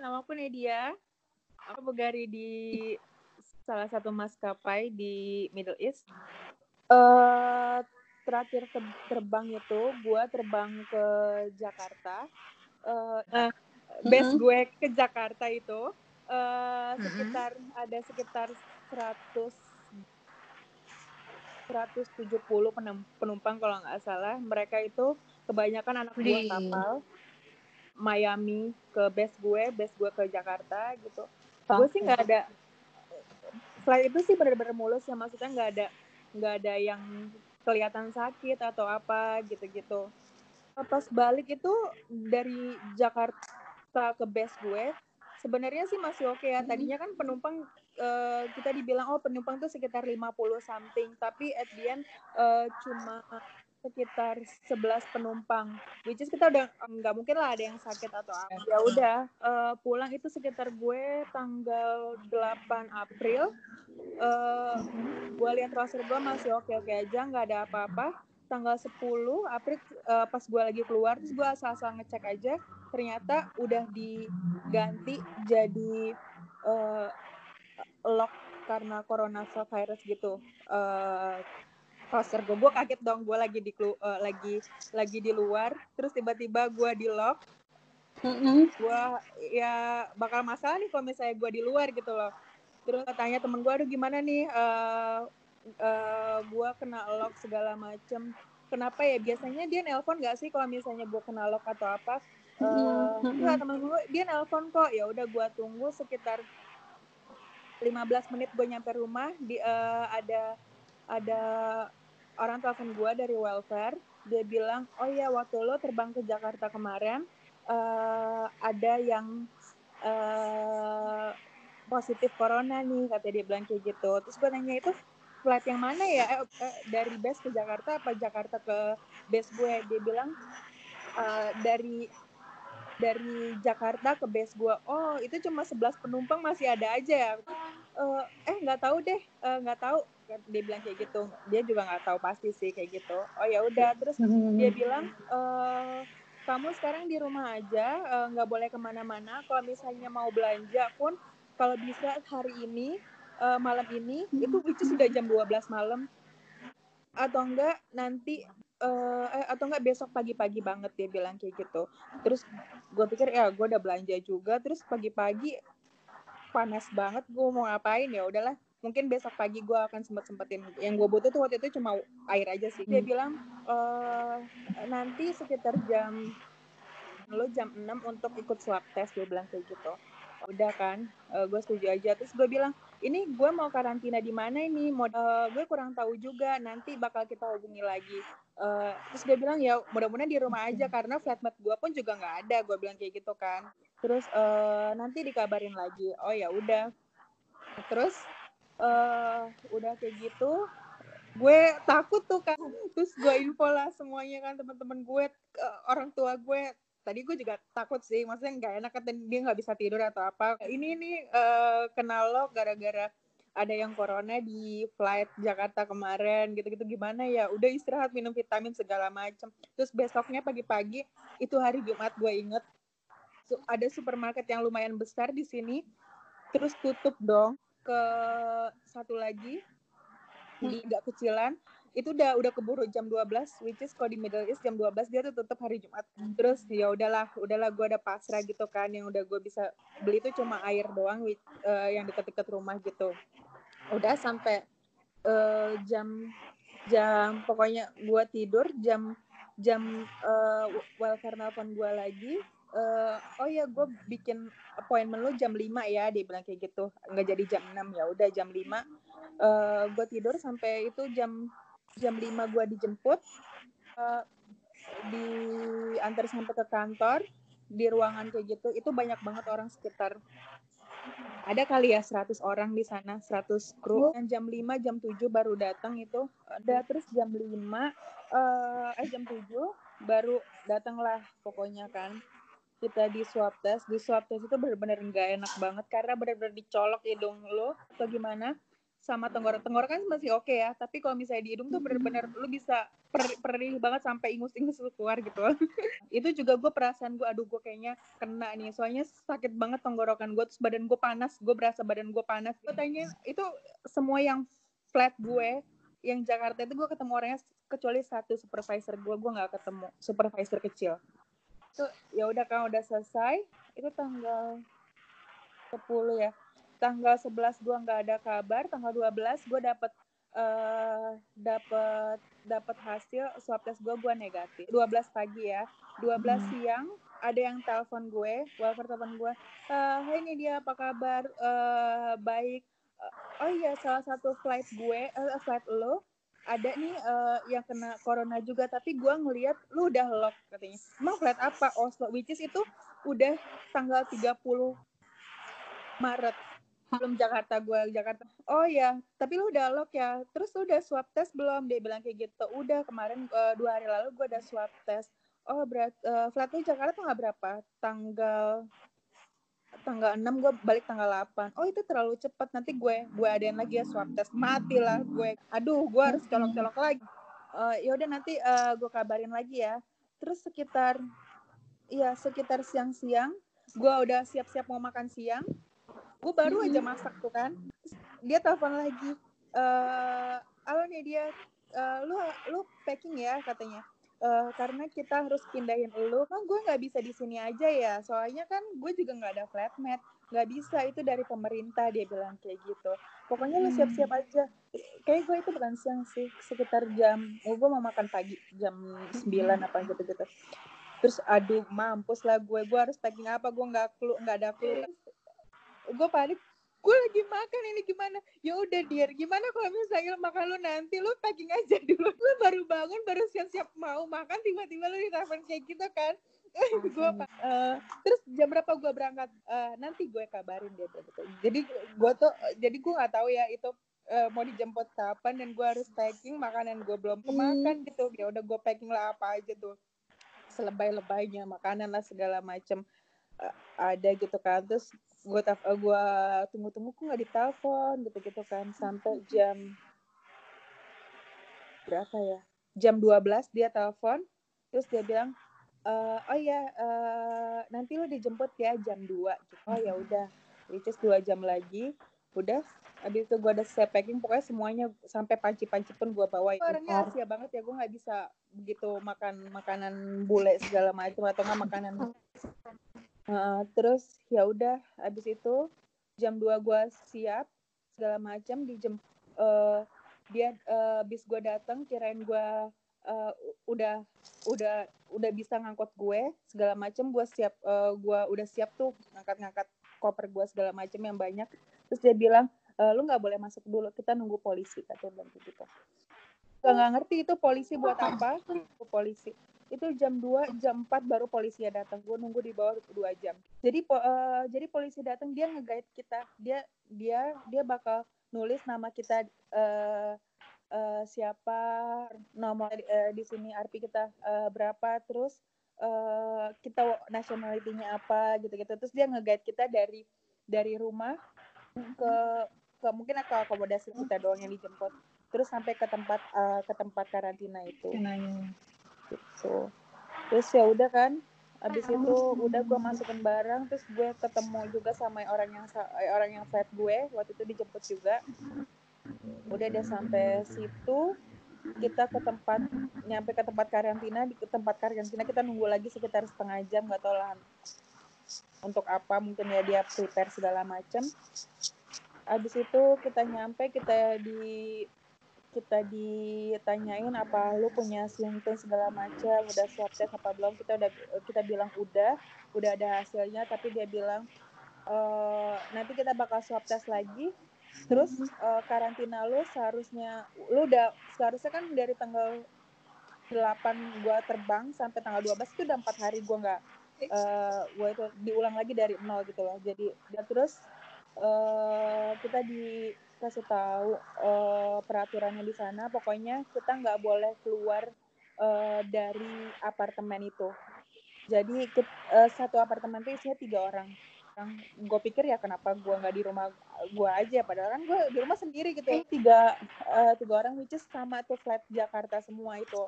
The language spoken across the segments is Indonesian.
namaku Nadia. Aku pegawai di salah satu maskapai di Middle East. Terakhir terbang itu, gue terbang ke Jakarta. Base gue ke Jakarta itu sekitar 170 penumpang kalau nggak salah. Mereka itu kebanyakan anak buah kapal. Miami ke base gue ke Jakarta gitu. Gue sih nggak ada flight itu sih benar-benar mulus ya, maksudnya nggak ada yang kelihatan sakit atau apa gitu. Pas balik itu dari Jakarta ke base gue sebenarnya sih masih oke ya. Tadinya kan penumpang kita dibilang penumpang tuh sekitar 50 something, tapi at the end cuma sekitar 11 penumpang, which is kita udah nggak mungkin lah ada yang sakit atau apa. Ya udah pulang itu sekitar gue tanggal 8 April. Gue lihat roster gue masih oke aja, nggak ada apa-apa. Tanggal 10 April pas gue lagi keluar, terus gue asal-asal ngecek aja, ternyata udah diganti jadi lock karena coronavirus gitu. Roster gue kaget dong, gue lagi di luar, terus tiba-tiba gue di lock. Gue ya bakal masalah nih kalau misalnya gue di luar gitu loh. Terus tanya temen gue, aduh gimana nih, gue kena lock segala macem. Kenapa ya? Biasanya dia nelpon nggak sih kalau misalnya gue kena lock atau apa? Enggak, temen gue dia nelpon kok. Ya udah gue tunggu sekitar 15 menit gue nyampe rumah. Ada orang telepon gue dari welfare. Dia bilang, oh ya waktu lo terbang ke Jakarta kemarin ada yang positif corona nih, katanya dia bilang kayak gitu. Terus gue nanya, itu flight yang mana ya? Dari base ke Jakarta apa Jakarta ke base gue? Dia bilang dari Jakarta ke base gue. Oh, itu cuma 11 penumpang, masih ada aja ya. Nggak tahu deh, nggak tahu. Dia bilang kayak gitu. Dia juga nggak tahu pasti sih kayak gitu. Oh ya udah. Terus dia bilang, kamu sekarang di rumah aja, nggak boleh kemana-mana. Kalau misalnya mau belanja pun, kalau bisa hari ini, malam ini, itu sudah jam 12 malam. Atau enggak nanti, atau enggak besok pagi-pagi banget, dia bilang kayak gitu. Terus gue pikir ya gue udah belanja juga, terus pagi-pagi panas banget, gue mau ngapain, ya udahlah, mungkin besok pagi gue akan sempetin. Yang gue butuh tuh waktu itu cuma air aja sih. Dia bilang nanti sekitar jam 6 untuk ikut swab test, dia bilang kayak gitu. Udah kan, gue setuju aja. Terus gue bilang, ini gue mau karantina di mana ini? Gue kurang tahu juga, nanti bakal kita hubungi lagi. Terus dia bilang, ya mudah-mudahan di rumah aja, karena flatmate gue pun juga nggak ada, gue bilang kayak gitu kan. Terus nanti dikabarin lagi. Oh ya udah. Terus udah kayak gitu, gue takut tuh kan. Terus gue info lah semuanya kan, teman-teman gue, orang tua gue. Tadi gue juga takut sih, maksudnya nggak enak kan dia nggak bisa tidur atau apa. Ini nih kena lock gara-gara ada yang corona di flight Jakarta kemarin, gitu-gitu. Gimana ya? Udah istirahat, minum vitamin segala macam. Terus besoknya pagi-pagi, itu hari Jumat, gue inget, ada supermarket yang lumayan besar di sini, terus tutup dong. Ke satu lagi di agak kecilan, itu udah keburu jam 12, which is kalau di Middle East jam 12 dia tuh tutup hari Jumat. Terus ya udahlah gue udah pasrah gitu kan. Yang udah gue bisa beli itu cuma air doang, yang deket-deket rumah gitu. Udah sampai jam pokoknya gue tidur jam welfare nelfon gue lagi, oh ya gue bikin appointment lu jam 5 ya, dia bilang kayak gitu, nggak jadi jam 6. Ya udah jam 5 gue tidur sampai itu jam 5 gue dijemput, diantar sampai ke kantor, di ruangan kayak gitu. Itu banyak banget orang, sekitar ada kali ya 100 orang di sana, 100 kru. Jam 5, jam 7 baru datang itu. Terus jam 7 baru datanglah pokoknya kan. Kita di swab test itu benar-benar nggak enak banget, karena benar-benar dicolok hidung lo atau gimana. sama tenggorokan masih oke ya, tapi kalau misalnya di hidung tuh bener-bener lu bisa perih banget sampai ingus-ingus lu keluar gitu. Itu juga gue perasaan gue, aduh gue kayaknya kena nih, soalnya sakit banget tenggorokan gue, terus badan gue panas, gue berasa badan gue panas. Gue tanya itu semua yang flat gue, yang Jakarta itu gue ketemu orangnya kecuali satu supervisor gue nggak ketemu, supervisor kecil. Itu ya udah kan udah selesai, itu tanggal 10 ya. Tanggal 11 gue nggak ada kabar, tanggal 12 gue dapat hasil swab test gue negatif. 12 pagi ya. 12 siang ada yang telepon gue, welfare telepon gue. Hai ini dia, apa kabar? Baik. Oh iya, salah satu flight lo ada nih yang kena corona juga, tapi gue ngelihat lu udah lock katanya. Emang flight apa? Oslo, which is itu udah tanggal 30 Maret. Belum Jakarta. Oh ya, tapi lu udah lock ya. Terus lu udah swab test belum? Dia bilang kayak gitu. Udah, kemarin 2 hari lalu gue udah swab test. Oh, flight lu Jakarta tanggal berapa? Tanggal 6, gue balik tanggal 8. Oh, itu terlalu cepat. Nanti gue adain lagi ya swab test. Matilah gue. Aduh, gue harus colok-colok lagi. Ya udah nanti gue kabarin lagi ya. Terus sekitar siang-siang, gue udah siap-siap mau makan siang. Gue baru aja masak tuh kan. Dia telepon lagi. Halo nih dia, lu packing ya katanya. Karena kita harus pindahin lu, kan gue nggak bisa di sini aja ya, soalnya kan gue juga nggak ada flat mat, nggak bisa, itu dari pemerintah, dia bilang kayak gitu. Pokoknya lu siap-siap aja. Kayak gue itu bukan siang sih, sekitar gue mau makan pagi jam 9 apa gitu. Terus aduh mampus lah gue harus packing apa, gue nggak ada clue. Gue panik, gue lagi makan ini gimana. Ya udah Dir, gimana kalau misalnya makan lu nanti lu packing aja dulu, lu baru bangun baru siap-siap mau makan, tiba-tiba lu ditelepon kayak gitu kan. Terus jam berapa gue berangkat, nanti gue kabarin dia gitu. Jadi gue nggak tahu ya itu mau dijemput kapan, dan gue harus packing makanan gue belum kemakan gitu. Ya udah gue packing lah apa aja tuh selebay-lebaynya, makanan lah segala macem ada gitu kan. Terus gue tunggu-tunggu kok nggak ditelepon gitu kan, sampai jam berapa ya, jam 12 dia telepon. Terus dia bilang oh iya nanti lu dijemput ya jam 2 gitu. Oh ya udah, which is 2 jam lagi. Udah, habis itu gue udah selesai packing, pokoknya semuanya sampai panci-panci pun gue bawa. Orangnya Asia banget ya, gue nggak bisa begitu makan makanan bule segala macam atau nggak makanan. Terus ya udah, habis itu jam 2 gue siap segala macam, dia bis gue datang, kirain gue udah bisa ngangkut gue segala macam. Gue udah siap tuh ngangkat koper gue segala macam yang banyak. Terus dia bilang lu nggak boleh masuk dulu, kita nunggu polisi, katanya gitu. Nggak ngerti itu polisi buat apa. Polisi itu jam 2, jam 4 baru polisi datang. Gue nunggu di bawah 2 jam. Jadi polisi datang, dia nge-guide kita. Dia bakal nulis nama kita, siapa, nomor di sini RP kita berapa, terus kita nationality-nya apa gitu-gitu. Terus dia nge-guide kita dari rumah ke mungkin ke akomodasi kita doang yang dijemput, terus sampai ke tempat karantina itu. Gitu. Terus ya udah kan, abis itu udah gue masukin barang, terus gue ketemu juga sama orang yang flight gue waktu itu dijemput juga. Udah dia sampai situ, kita nyampe ke tempat karantina. Di tempat karantina kita nunggu lagi sekitar setengah jam, nggak tahu lah untuk apa, mungkin ya dia prepare segala macam. Abis itu kita nyampe, kita ditanyain apa lu punya simptom segala macam, udah swab test apa belum. Kita bilang udah ada hasilnya, tapi dia bilang nanti kita bakal swab test lagi. Terus karantina lu seharusnya kan dari tanggal 8 gue terbang sampai tanggal 12 itu udah 4 hari gue nggak, gue itu diulang lagi dari 0 gitu loh. Jadi terus kita dikasih tahu peraturannya di sana, pokoknya kita nggak boleh keluar dari apartemen itu. Jadi satu apartemen itu isinya 3 orang. Gue pikir ya kenapa gue nggak di rumah gue aja, padahal kan gue di rumah sendiri gitu. Tiga orang which is sama tuh flat Jakarta semua itu.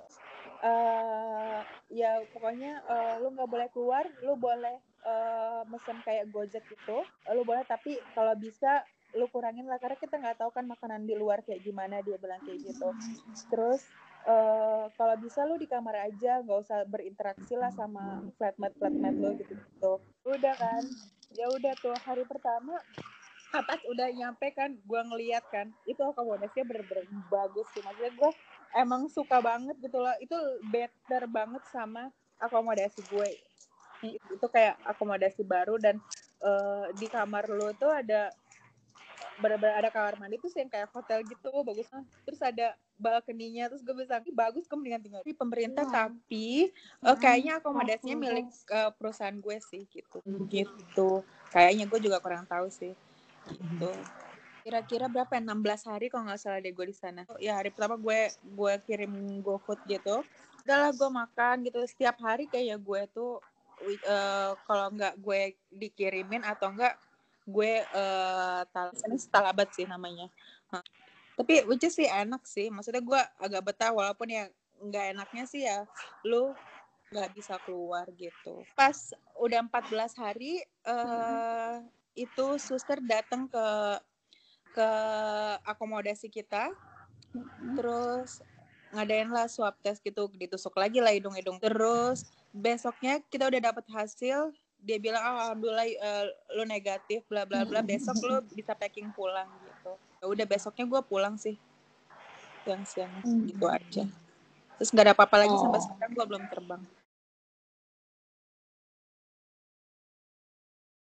Ya pokoknya lu nggak boleh keluar, lu boleh mesen kayak Gojek gitu, lu boleh, tapi kalau bisa lu kurangin lah karena kita nggak tahu kan makanan di luar kayak gimana, dia bilang kayak gitu. Terus kalau bisa lu di kamar aja, nggak usah berinteraksi lah sama flatmate lo gitu. Udah kan, ya udah tuh hari pertama pas udah nyampe kan, gue ngeliat kan itu akomodasinya bener-bener bagus sih, maksudnya gue emang suka banget gitu loh, itu better banget sama akomodasi gue. Itu kayak akomodasi baru dan di kamar lo tuh ada bener-bener ada kamar mandi tuh yang kayak hotel gitu, bagus. Terus ada balkoninya, terus gue bilang bagus, gue mendingan tinggal di pemerintah, tapi kayaknya akomodasinya milik perusahaan gue sih gitu. Kayaknya, gue juga kurang tahu sih gitu. Kira-kira berapa ya, 16 hari kalau nggak salah deh gue di sana. Ya hari pertama gue kirim GoFood gitu, udahlah gue makan gitu setiap hari, kayak gue tuh kalau nggak gue dikirimin atau enggak gue talabat sih namanya. Tapi which is sih enak sih, maksudnya gue agak betah, walaupun ya nggak enaknya sih ya lu nggak bisa keluar gitu. Pas udah 14 hari itu suster datang ke akomodasi kita, terus ngadain lah swab test gitu, ditusuk lagi lah hidung-hidung. Terus besoknya kita udah dapet hasil, dia bilang alhamdulillah lu negatif bla bla bla, besok lu bisa packing pulang gitu. Ya udah besoknya gue pulang sih siang-siang gitu aja. Terus nggak ada apa-apa lagi sampai sekarang, gue belum terbang.